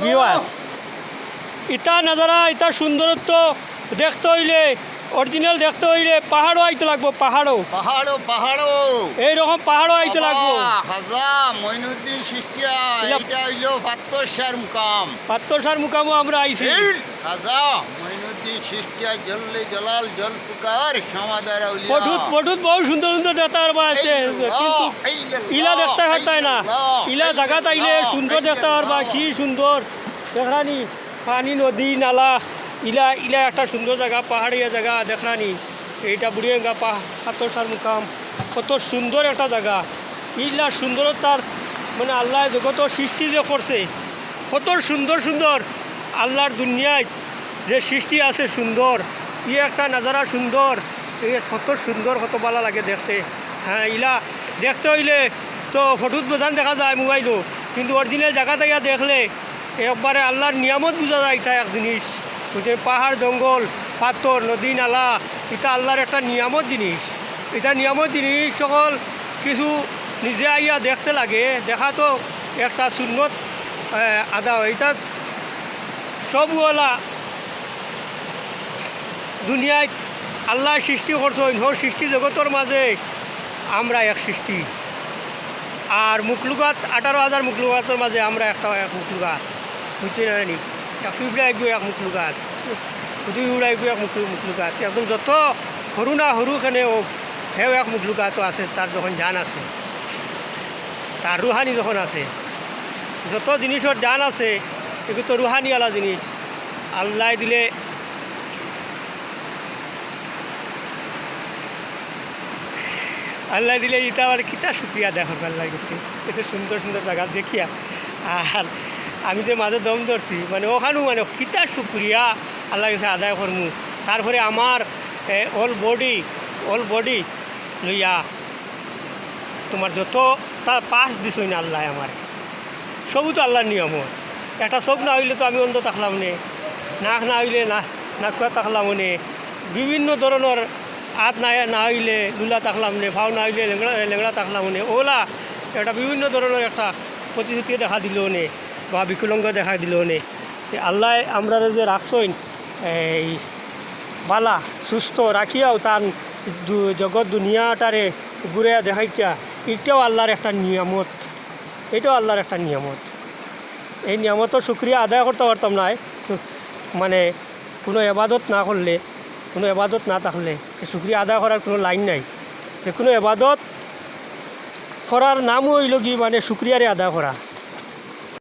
viewers ইটা নাজারা ইটা সুন্দরত্ব দেখতে হইলে original দেখতে হইলে পাহাড়ও আইতে লাগবো পাহাড়ও এইরকম পাহাড়ও আইতে লাগবো মইনুদ্দিন সিস্টিয়া এটা হইলো পাত্তরসার মুকামও আমরা আইছি খাজা মইনুদ্দিন সিস্টিয়া জল্লে জলাল জল পুকার সমাদার আউলিয়া পটুত বহু সুন্দর সুন্দর দেখতে পারবা আছে কিন্তু ইলা দেখতে পারতাই না ইলা জায়গাত আইলে সুন্দর দেখতে পারবা কি সুন্দর দেখরানি পানি নদী নালা ইলা ইলা একটা সুন্দর জায়গা পাহাড়িয়া জায়গা দেখরানি এইটা বুড়িয়াঙ্গা পাত্তরসার মুকাম কত সুন্দর একটা জায়গা ইলা সুন্দরতার মানে আল্লাহ জগত সৃষ্টি যে করছে কত সুন্দর সুন্দর আল্লাহর দুনিয়ায় যে সৃষ্টি আছে সুন্দর একটা নাজারা সুন্দর কত সুন্দর কত ভালো লাগে দেখতে হ্যাঁ ইলা দেখতে হইলে তো ফটোত বোঝান দেখা যায় মোবাইলও কিন্তু অরিজিনাল জায়গা থেকে দেখলে একবারে আল্লাহর নিয়ামত বোঝা যায় এটা এক জিনিস বুঝে পাহাড় জঙ্গল পাথর নদী নালা এটা আল্লাহর একটা নিয়ামত জিনিস এটা নিয়ামত জিনিস সকল কিছু নিজে আইয়া দেখতে লাগে দেখা তো একটা সুন্নত আদা এটা সবওয়ালা দুনিয়ায় আল্লাহ সৃষ্টি করছেন হোক সৃষ্টি জগতের মাঝে আমরা এক সৃষ্টি আর মুখলুকাত 18,000 মুখলুকাতের মাঝে আমরা একটা এক মুখলুকাত বুঝতে জানি এক পিঁপড়া আইব এক মুখলুকাত দুই উড়াইব এক মুখলুকাত একদম যত সরু না সৰুখানে হোক সেও এক মুখলুকাতো আছে তার যখন জান আছে তার রুহানি যখন আছে যত জিনিসের জান আছে এগুলো তো রুহানিওয়ালা জিনিস আল্লাহ দিলে এটা আর কিতা শুক্রিয়া দেখার ভাল লাগছে এত সুন্দর সুন্দর জায়গা দেখিয়া আর আমি যে মাঝে দম ধরছি মানে ওখানেও মানে কিতা শুক্রিয়া আল্লাহ কাছে আদায় করমু তারপরে আমার অল বডি লইয়া তোমার যত তার পাশ দিছই না আল্লাহ আমার সবই তো আল্লাহর নিয়ম একটা চোখ না হইলে তো আমি অন্ধ থাকলাম নে নাক না হইলে নাকুয়া থাকলাম নে বিভিন্ন ধরনের হাত না হইলে লুলা থাকলাম নে ফাও না হইলে লেংড়া থাকলাম নে ওলা একটা বিভিন্ন ধরনের একটা প্রতিশ্রুতি দেখা দিল নে বা বিকলঙ্গ দেখা দিল নে আল্লাহ আমরা যে রাখছইন এই বালা সুস্থ রাখিয়াও তার জগৎ দুনিয়াটারে ঘুরে দেখাইটা এটাও আল্লাহর একটা নিয়ামত এটাও আল্লাহর একটা নিয়ামত এই নিয়ামতের শুক্রিয়া আদায় করতে পারতাম না মানে কোনো এবাদত না করলে কোনো এবাদত না থাকলে শুক্রিয়া আদায় করার কোনো লাইন নাই যে কোনো এবাদত করার নামও হইল কি মানে শুক্রিয়ারে আদায় করা